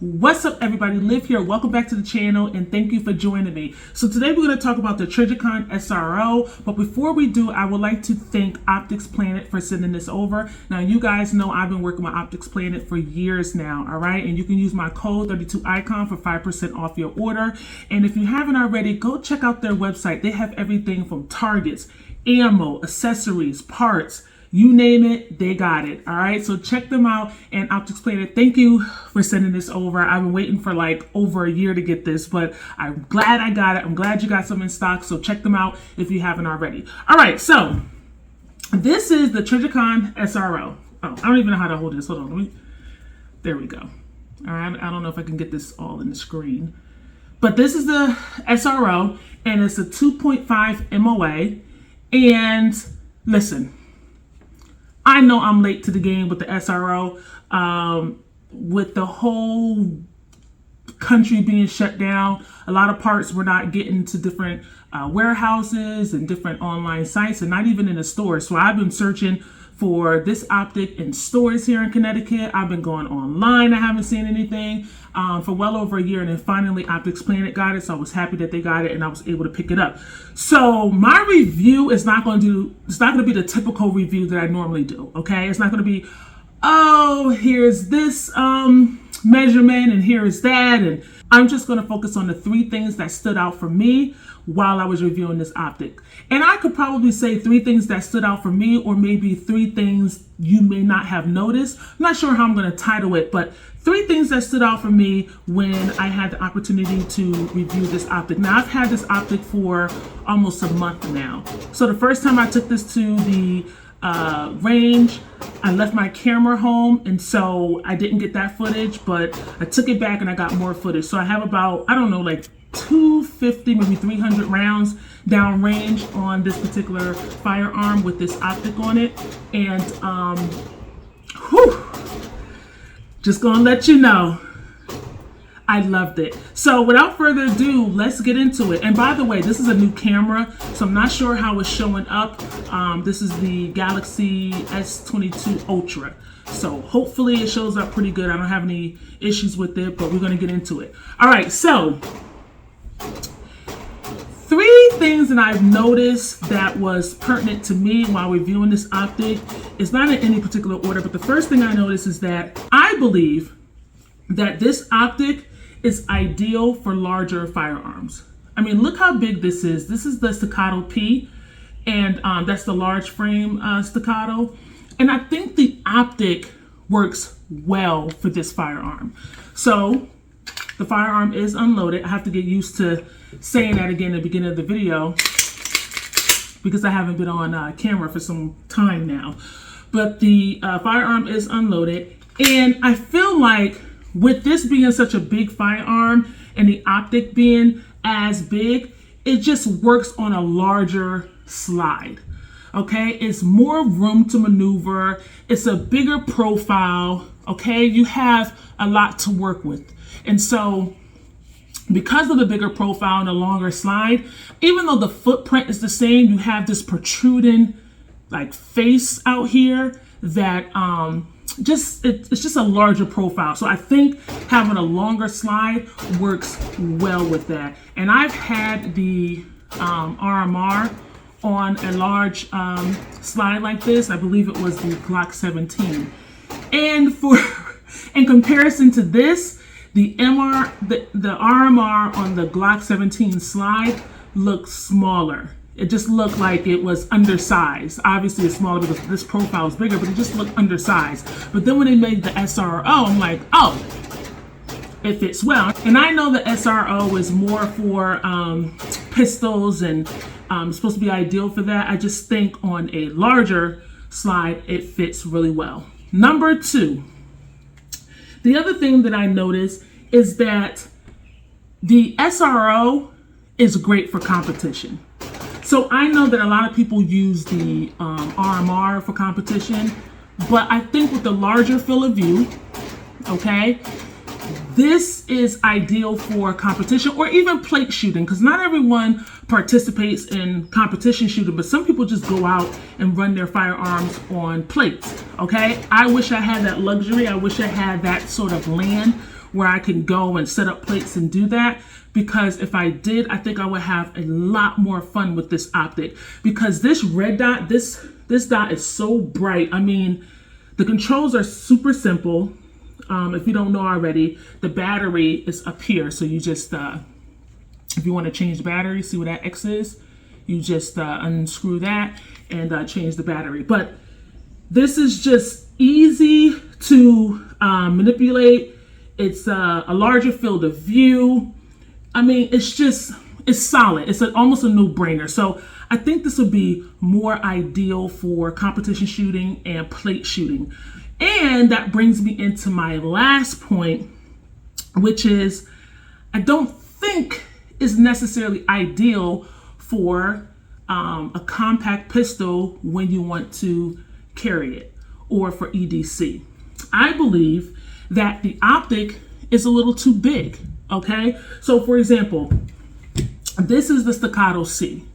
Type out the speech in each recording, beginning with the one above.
What's up, everybody? Liv here. Welcome back to the channel and thank you for joining me. So today we're going to talk about the Trijicon SRO, but before we do, I would like to thank Optics Planet for sending this over. Now, you guys know I've been working with Optics Planet for years now, all right? And you can use my code 32icon for 5% off your order. And if you haven't already, go check out their website. They have everything from targets, ammo, accessories, parts, you name it, they got it. All right, so check them out. And Optics Planet, thank you for sending this over. I've been waiting for like over a year to get this, but I'm glad I got it. I'm glad you got some in stock, so check them out if you haven't already. All right, so this is the Trijicon SRO. Oh, I don't even know how to hold this. Hold on, there we go. All right, I don't know if I can get this all in the screen, but this is the SRO, and it's a 2.5 MOA. And listen, I know I'm late to the game with the SRO, with the whole country being shut down. A lot of parts were not getting to different warehouses and different online sites, and not even in the stores. So I've been searching for this optic in stores here in Connecticut. I've been going online. I haven't seen anything for well over a year, and then finally Optics Planet got it. So I was happy that they got it, and I was able to pick it up. So my review is not going to be the typical review that I normally do. Okay, it's not going to be, oh, here's this measurement and here is that, and I'm just going to focus on the three things that stood out for me while I was reviewing this optic. And I could probably say three things that stood out for me, or maybe three things you may not have noticed. I'm not sure how I'm going to title it, but three things that stood out for me when I had the opportunity to review this optic. Now, I've had this optic for almost a month now. So the first time I took this to the range, I left my camera home, and so I didn't get that footage, but I took it back and I got more footage. So I have about, I don't know, like 250, maybe 300 rounds down range on this particular firearm with this optic on it. And just gonna let you know, I loved it. So without further ado, let's get into it. And by the way, this is a new camera, so I'm not sure how it's showing up. This is the Galaxy S22 Ultra. So hopefully it shows up pretty good. I don't have any issues with it, but we're gonna get into it. All right, so three things that I've noticed that was pertinent to me while reviewing this optic. It's not in any particular order, but the first thing I noticed is that I believe that this optic is ideal for larger firearms. I mean, look how big this is. This is the Staccato P, and that's the large frame Staccato. And I think the optic works well for this firearm. So the firearm is unloaded. I have to get used to saying that again at the beginning of the video because I haven't been on camera for some time now. But the firearm is unloaded, and I feel like with this being such a big firearm and the optic being as big, it just works on a larger slide. Okay, it's more room to maneuver. It's a bigger profile. Okay, you have a lot to work with. And so because of the bigger profile and the longer slide, even though the footprint is the same, you have this protruding like face out here that it's just a larger profile. So I think having a longer slide works well with that. And I've had the RMR on a large slide like this. I believe it was the Glock 17. And in comparison to this, the RMR on the Glock 17 slide looked smaller. It just looked like it was undersized. Obviously it's smaller because this profile is bigger, but it just looked undersized. But then when they made the SRO, I'm like, oh, it fits well. And I know the SRO is more for pistols and supposed to be ideal for that. I just think on a larger slide, it fits really well. Number two, the other thing that I noticed is that the SRO is great for competition. So I know that a lot of people use the RMR for competition, but I think with the larger field of view, okay, this is ideal for competition or even plate shooting, because not everyone participates in competition shooting, but some people just go out and run their firearms on plates, okay? I wish I had that luxury. I wish I had that sort of land where I can go and set up plates and do that, because if I did, I think I would have a lot more fun with this optic, because this red dot, this dot is so bright. I mean, the controls are super simple. If you don't know already, the battery is up here. So you just, if you want to change the battery, see where that X is? You just unscrew that and change the battery. But this is just easy to manipulate. It's a larger field of view. I mean, it's solid. It's almost a no-brainer. So I think this would be more ideal for competition shooting and plate shooting. And that brings me into my last point, which is I don't think is necessarily ideal for a compact pistol when you want to carry it, or for EDC. I believe that the optic is a little too big, okay? So for example, this is the Staccato C,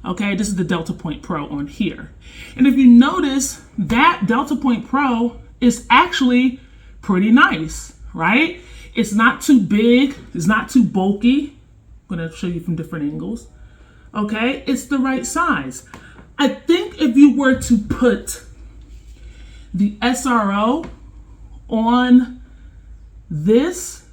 okay? This is the Delta Point Pro on here. And if you notice, that Delta Point Pro is actually pretty nice, right? It's not too big, it's not too bulky. I'm gonna show you from different angles, okay? It's the right size. I think if you were to put the SRO on this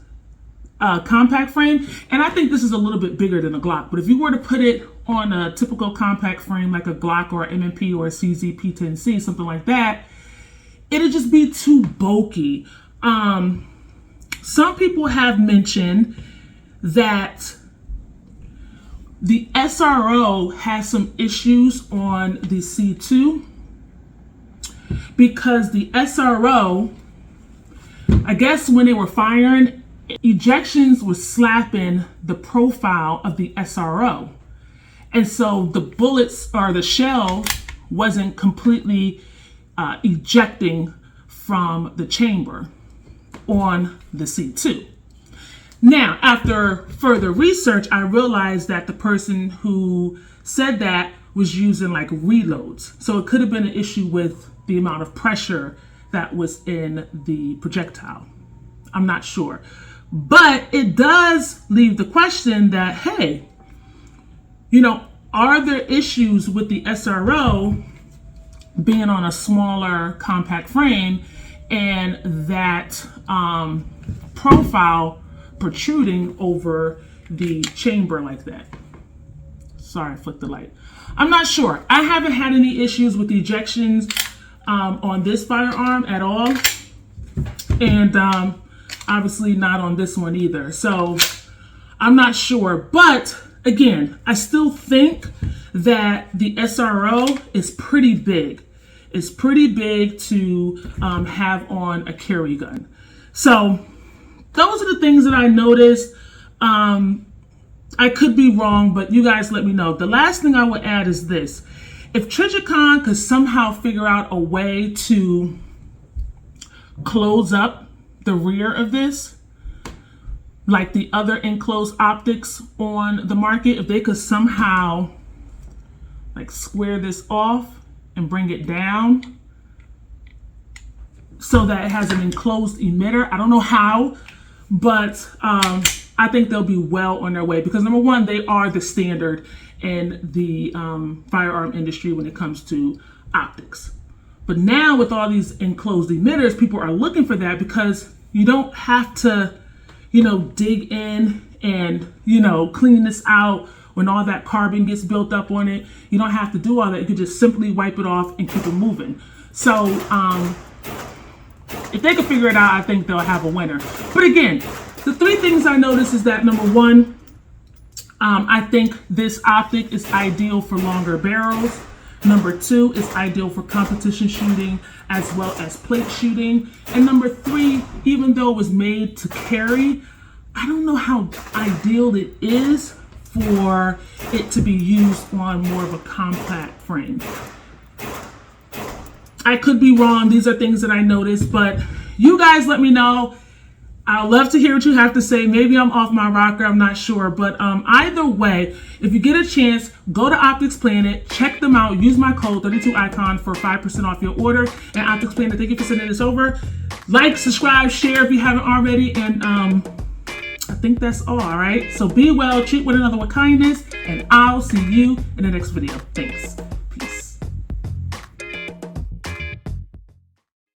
compact frame, and I think this is a little bit bigger than a Glock, but if you were to put it on a typical compact frame like a Glock or an MMP or a CZ P10C, something like that, it'd just be too bulky. Some people have mentioned that the SRO has some issues on the C2 because the SRO, I guess when they were firing, Ejections was slapping the profile of the SRO. And so the bullets or the shell wasn't completely ejecting from the chamber on the C2. Now, after further research, I realized that the person who said that was using like reloads. So it could have been an issue with the amount of pressure that was in the projectile. I'm not sure. But it does leave the question that, hey, you know, are there issues with the SRO being on a smaller compact frame and that profile protruding over the chamber like that? Sorry, I flicked the light. I'm not sure. I haven't had any issues with the ejections on this firearm at all. And obviously not on this one either. So I'm not sure. But again, I still think that the SRO is pretty big. It's pretty big to have on a carry gun. So those are the things that I noticed. I could be wrong, but you guys let me know. The last thing I would add is this. If Trijicon could somehow figure out a way to close up the rear of this, like the other enclosed optics on the market, if they could somehow like square this off and bring it down so that it has an enclosed emitter. I don't know how, but I think they'll be well on their way, because number one, they are the standard in the firearm industry when it comes to optics. But now with all these enclosed emitters, people are looking for that, because you don't have to, you know, dig in and, you know, clean this out when all that carbon gets built up on it. You don't have to do all that. You can just simply wipe it off and keep it moving. So if they can figure it out, I think they'll have a winner. But again, the three things I noticed is that number one, I think this optic is ideal for longer barrels. Number two, it's ideal for competition shooting as well as plate shooting. And number three, even though it was made to carry, I don't know how ideal it is for it to be used on more of a compact frame. I could be wrong. These are things that I noticed, but you guys let me know. I'd love to hear what you have to say. Maybe I'm off my rocker, I'm not sure. But either way, if you get a chance, go to Optics Planet, check them out, use my code 32icon for 5% off your order. And Optics Planet, thank you for sending this over. Like, subscribe, share if you haven't already, and I think that's all right? So be well, treat one another with kindness, and I'll see you in the next video. Thanks.